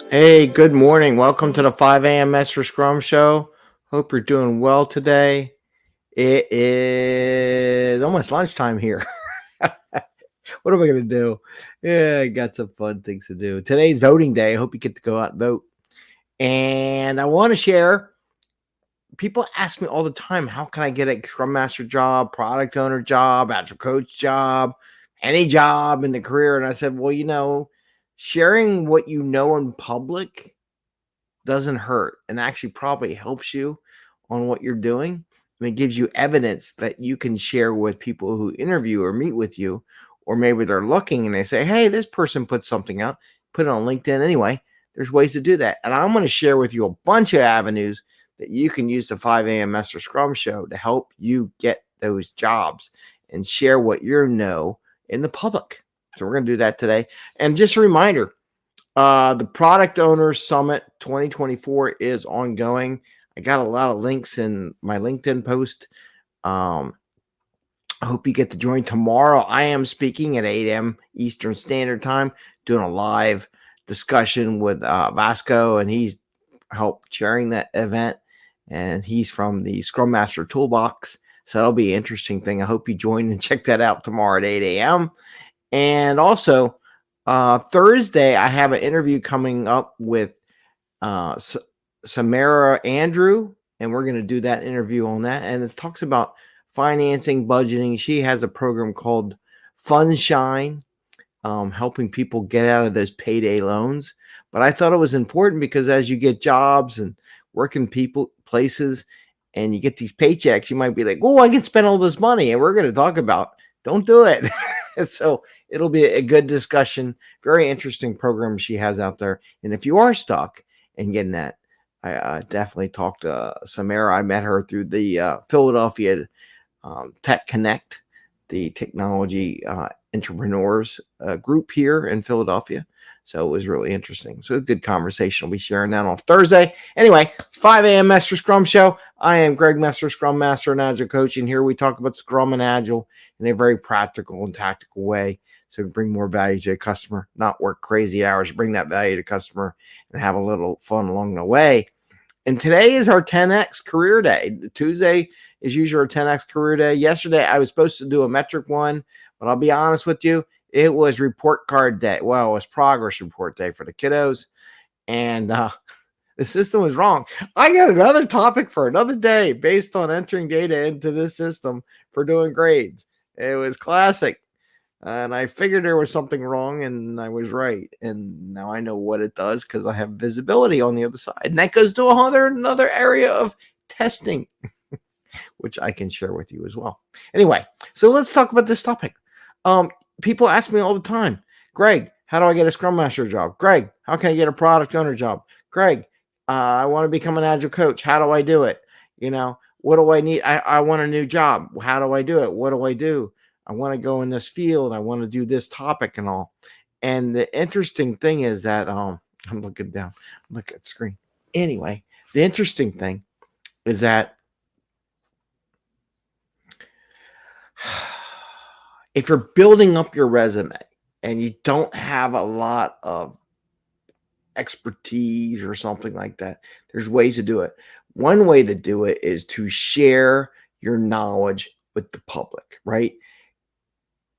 Hey, good morning. Welcome to the 5 a.m. Mester Scrum Show. Hope you're doing well today. It is almost lunchtime here. What am I going to do? Yeah, I got some fun things to do. Today's voting day. I hope you get to go out and vote. And I want to share. People ask me all the time, how can I get a Scrum Master job, product owner job, agile coach job, any job in the career? And I said, well, sharing what you know in public doesn't hurt and actually probably helps you on what you're doing. And it gives you evidence that you can share with people who interview or meet with you, or maybe they're looking and they say, hey, this person put something out, put it on LinkedIn. Anyway, there's ways to do that. And I'm going to share with you a bunch of avenues that you can use the 5 a.m. Mester Scrum Show to help you get those jobs and share what you know in the public. So we're going to do that today. And just a reminder, the Product Owners Summit 2024 is ongoing. I got a lot of links in my LinkedIn post. I hope you get to join tomorrow. I am speaking at 8 a.m. Eastern Standard Time, doing a live discussion with Vasco, and he's helped chairing that event. And he's from the Scrum Master Toolbox. So that'll be an interesting thing. I hope you join and check that out tomorrow at 8 a.m. And also, Thursday, I have an interview coming up with Samara Andrew, and we're going to do that interview on that. And it talks about financing, budgeting. She has a program called Funshine, helping people get out of those payday loans. But I thought it was important because as you get jobs and working places, and you get these paychecks, you might be like, oh, I can spend all this money. And we're going to talk about, don't do it. So it'll be a good discussion. Very interesting program she has out there. And if you are stuck and getting that, I definitely talked to Samara. I met her through the Philadelphia Tech Connect, the technology entrepreneurs group here in Philadelphia. So it was really interesting. So a good conversation. We'll be sharing that on Thursday. Anyway, it's 5 a.m. Mester Scrum Show. I am Greg Mester, Scrum Master and Agile Coach. And here we talk about Scrum and Agile in a very practical and tactical way. So we bring more value to the customer, not work crazy hours, bring that value to the customer and have a little fun along the way. And today is our 10X career day. Tuesday is usually our 10X career day. Yesterday, I was supposed to do a metric one, but I'll be honest with you, it was report card day. Well, it was progress report day for the kiddos. And the system was wrong. I got another topic for another day based on entering data into this system for doing grades. It was classic. And I figured there was something wrong, and I was right. And now I know what it does because I have visibility on the other side. And that goes to another area of testing, which I can share with you as well. Anyway, so let's talk about this topic. People ask me all the time, Greg, how do I get a Scrum Master job? Greg, how can I get a product owner job? Greg, I want to become an Agile coach. How do I do it? What do I need? I want a new job. How do I do it? What do I do? I want to go in this field. I want to do this topic and all. And the interesting thing is that I'm looking down, look at the screen. Anyway, the interesting thing is that if you're building up your resume and you don't have a lot of expertise or something like that, there's ways to do it. One way to do it is to share your knowledge with the public, right?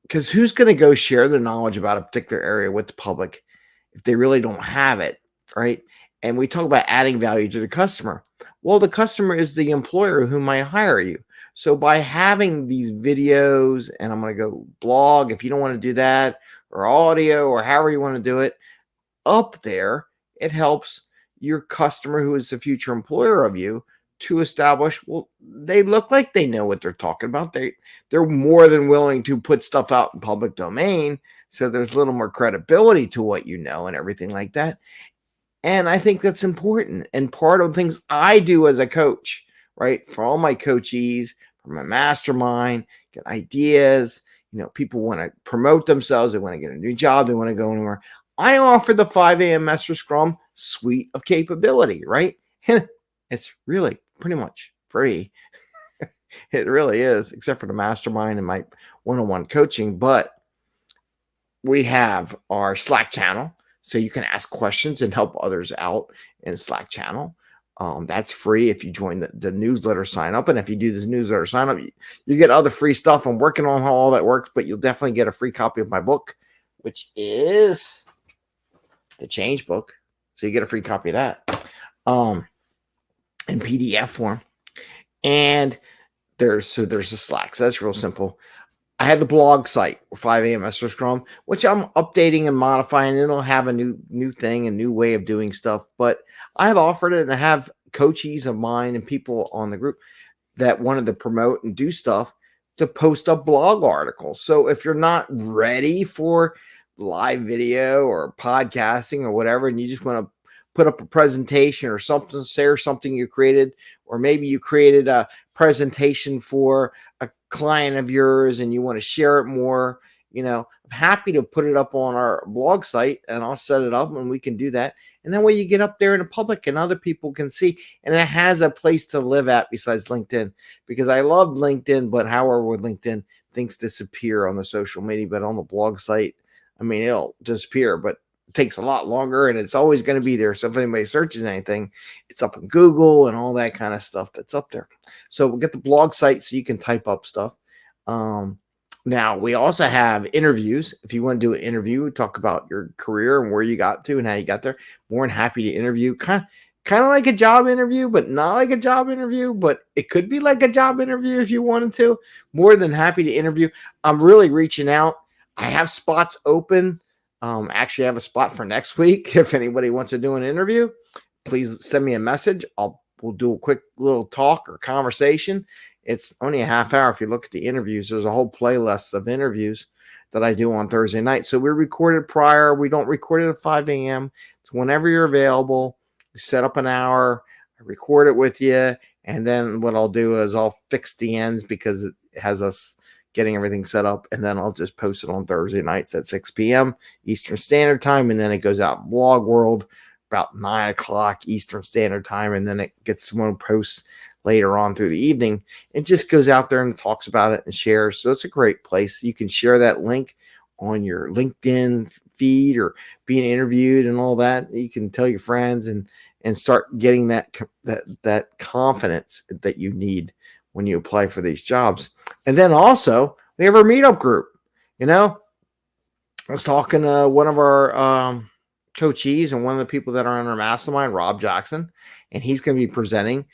Because who's going to go share their knowledge about a particular area with the public if they really don't have it, right? And we talk about adding value to the customer. Well, the customer is the employer who might hire you. So by having these videos, and I'm going to go blog if you don't want to do that, or audio, or however you want to do it, up there, it helps your customer who is the future employer of you to establish, well, they look like they know what they're talking about. They're more than willing to put stuff out in public domain. So there's a little more credibility to what you know and everything like that. And I think that's important. And part of the things I do as a coach, right, for all my coachees, for my mastermind, get ideas. People want to promote themselves. They want to get a new job. They want to go anywhere. I offer the 5 a.m. Mester Scrum suite of capability, right? And it's really pretty much free. It really is, except for the mastermind and my one-on-one coaching. But we have our Slack channel, so you can ask questions and help others out in Slack channel. That's free if you join the newsletter sign up. And if you do this newsletter sign up, you get other free stuff. I'm working on how all that works, but you'll definitely get a free copy of my book, which is the Change Book. So you get a free copy of that in PDF form. And there's a Slack. So that's real simple. I had the blog site, 5 a.m. Mester Scrum, which I'm updating and modifying. It'll have a new thing, a new way of doing stuff. But I have offered it, and I have coaches of mine and people on the group that wanted to promote and do stuff to post up blog articles. So if you're not ready for live video or podcasting or whatever, and you just want to put up a presentation or something, share something you created, or maybe you created a presentation for a client of yours and you want to share it more, I'm happy to put it up on our blog site, and I'll set it up and we can do that. And that way you get up there in the public and other people can see, and it has a place to live at besides LinkedIn, because I love LinkedIn, but however, with LinkedIn, things disappear on the social media, but on the blog site, it'll disappear, but it takes a lot longer and it's always going to be there. So if anybody searches anything, it's up in Google and all that kind of stuff that's up there. So we'll get the blog site so you can type up stuff. Now we also have interviews. If you want to do an interview, talk about your career and where you got to and how you got there, more than happy to interview. Kind of like a job interview, but not like a job interview, but it could be like a job interview if you wanted to. More than happy to interview. I'm really reaching out. I have spots open. Actually, I have a spot for next week. If anybody wants to do an interview, please send me a message. We'll do a quick little talk or conversation. It's only a half hour. If you look at the interviews, there's a whole playlist of interviews that I do on Thursday night. So we recorded prior. We don't record it at 5 a.m. It's whenever you're available. We set up an hour. I record it with you. And then what I'll do is I'll fix the ends because it has us getting everything set up. And then I'll just post it on Thursday nights at 6 p.m. Eastern Standard Time. And then it goes out in Blog World about 9 o'clock Eastern Standard Time. And then it gets someone posts later on through the evening. It just goes out there and talks about it and shares. So it's a great place. You can share that link on your LinkedIn feed or being interviewed and all that. You can tell your friends and start getting that confidence that you need when you apply for these jobs. And then also we have our meetup group. I was talking to one of our coachees and one of the people that are on our mastermind, Rob Jackson, and he's going to be presenting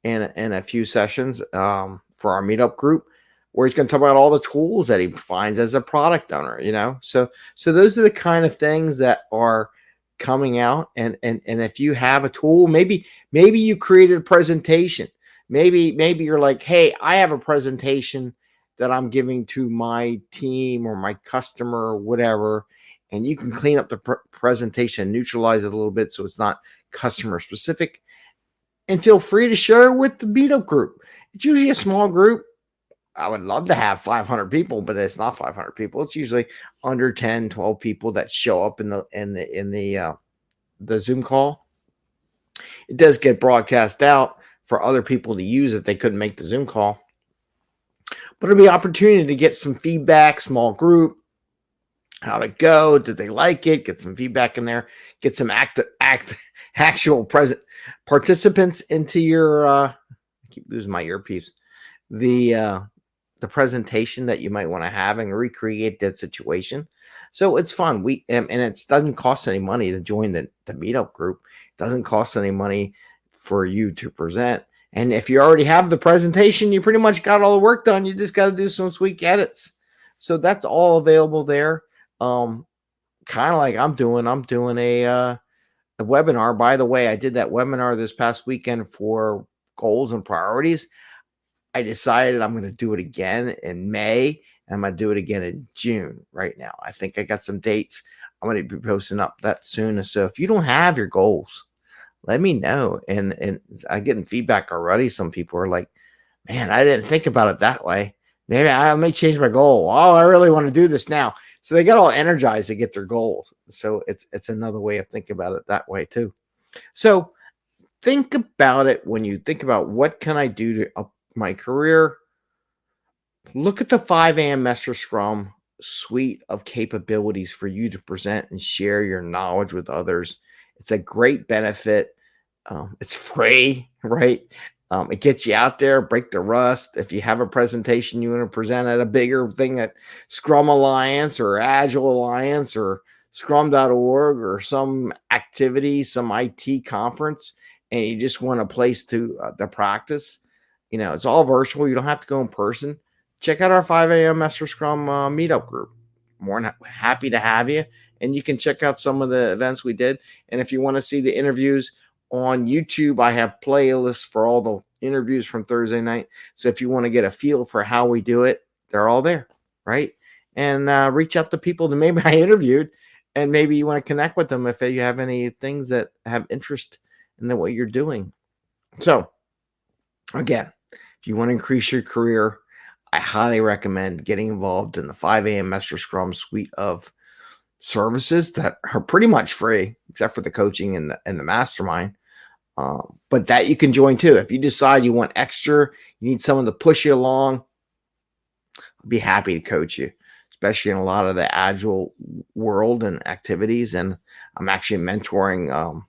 in a few sessions for our meetup group, where he's going to talk about all the tools that he finds as a product owner. So those are the kind of things that are coming out. And if you have a tool, maybe you created a presentation. Maybe you're like, hey, I have a presentation that I'm giving to my team or my customer or whatever, and you can clean up the presentation, neutralize it a little bit so it's not customer specific, and feel free to share it with the meetup group. It's usually a small group. I would love to have 500 people, but it's not 500 people. It's usually under 10, 12 people that show up in the Zoom call. It does get broadcast out for other people to use if they couldn't make the Zoom call. But it'll be an opportunity to get some feedback, small group, how to go, did they like it, get some feedback in there, get some actual present participants into your, I keep losing my earpiece, the presentation that you might want to have and recreate that situation. So it's fun. And it doesn't cost any money to join the meetup group. It doesn't cost any money for you to present. And if you already have the presentation, you pretty much got all the work done. You just got to do some tweak edits. So that's all available there. Kind of like I'm doing a webinar. By the way, I did that webinar this past weekend for goals and priorities. I decided I'm going to do it again in May, and I'm going to do it again in June right now. I think I got some dates. I'm going to be posting up that soon. So if you don't have your goals, let me know. And I'm getting feedback already. Some people are like, man, I didn't think about it that way. Maybe I may change my goal. Oh, I really want to do this now. So they got all energized to get their goals. So it's another way of thinking about it that way too. So think about it when you think about what can I do to up my career, Look at the 5 a.m. Mester Scrum suite of capabilities for you to present and share your knowledge with others. It's a great benefit. It's free, right? It gets you out there, break the rust. If you have a presentation you want to present at a bigger thing at Scrum Alliance or Agile Alliance or Scrum.org or some activity, some IT conference, and you just want a place to practice, it's all virtual. You don't have to go in person. Check out our 5 a.m. Master Scrum meetup group. More than happy to have you. And you can check out some of the events we did. And if you want to see the interviews on YouTube, I have playlists for all the interviews from Thursday night. So if you want to get a feel for how we do it, they're all there, right? And reach out to people that maybe I interviewed, and maybe you want to connect with them if you have any things that have interest in what you're doing. So again, if you want to increase your career, I highly recommend getting involved in the 5 a.m. Mester Scrum suite of services that are pretty much free, except for the coaching and the mastermind. But that you can join too. If you decide you want extra, you need someone to push you along, I'll be happy to coach you, especially in a lot of the agile world and activities. And I'm actually mentoring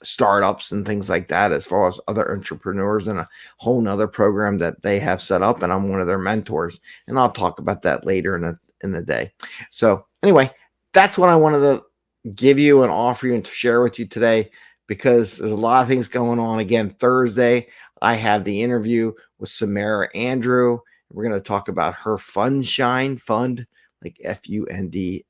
startups and things like that, as far as other entrepreneurs, and a whole nother program that they have set up, and I'm one of their mentors, and I'll talk about that later in the day. So anyway, that's what I wanted to give you and offer you and to share with you today, because there's a lot of things going on. Again, Thursday I have the interview with Samara Andrew. We're going to talk about her Fundshine fund, like FUNDSHINE.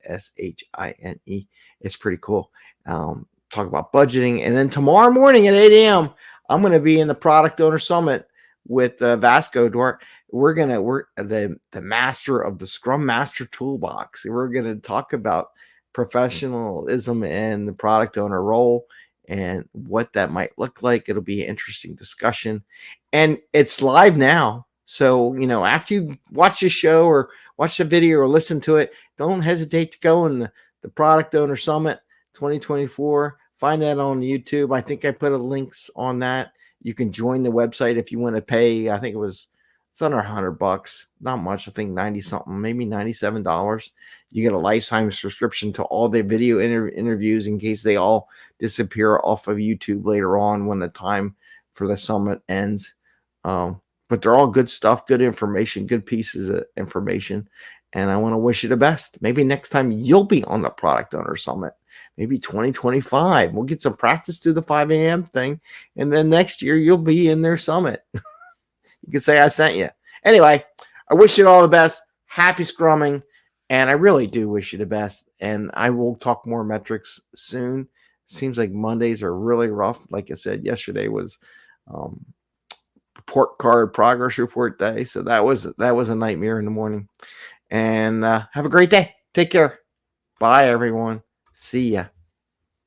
It's pretty cool. Talk about budgeting. And then tomorrow morning at 8 a.m., I'm going to be in the Product Owner Summit with Vasco Duarte. We're going to work the master of the Scrum Master Toolbox. We're going to talk about professionalism and the product owner role and what that might look like. It'll be an interesting discussion. And it's live now. So, after you watch the show or watch the video or listen to it, don't hesitate to go in the Product Owner Summit 2024. Find that on YouTube. I think I put links on that. You can join the website if you want to pay. I think it's under $100, not much. I think 90 something, maybe $97. You get a lifetime subscription to all the video interviews in case they all disappear off of YouTube later on when the time for the summit ends. But they're all good stuff, good information, good pieces of information. And I want to wish you the best. Maybe next time you'll be on the Product Owner Summit. Maybe 2025. We'll get some practice through the 5 a.m. thing. And then next year, you'll be in their summit. You can say I sent you. Anyway, I wish you all the best. Happy scrumming. And I really do wish you the best. And I will talk more metrics soon. Seems like Mondays are really rough. Like I said, yesterday was report card progress report day. So that was a nightmare in the morning. And have a great day. Take care. Bye, everyone. See ya.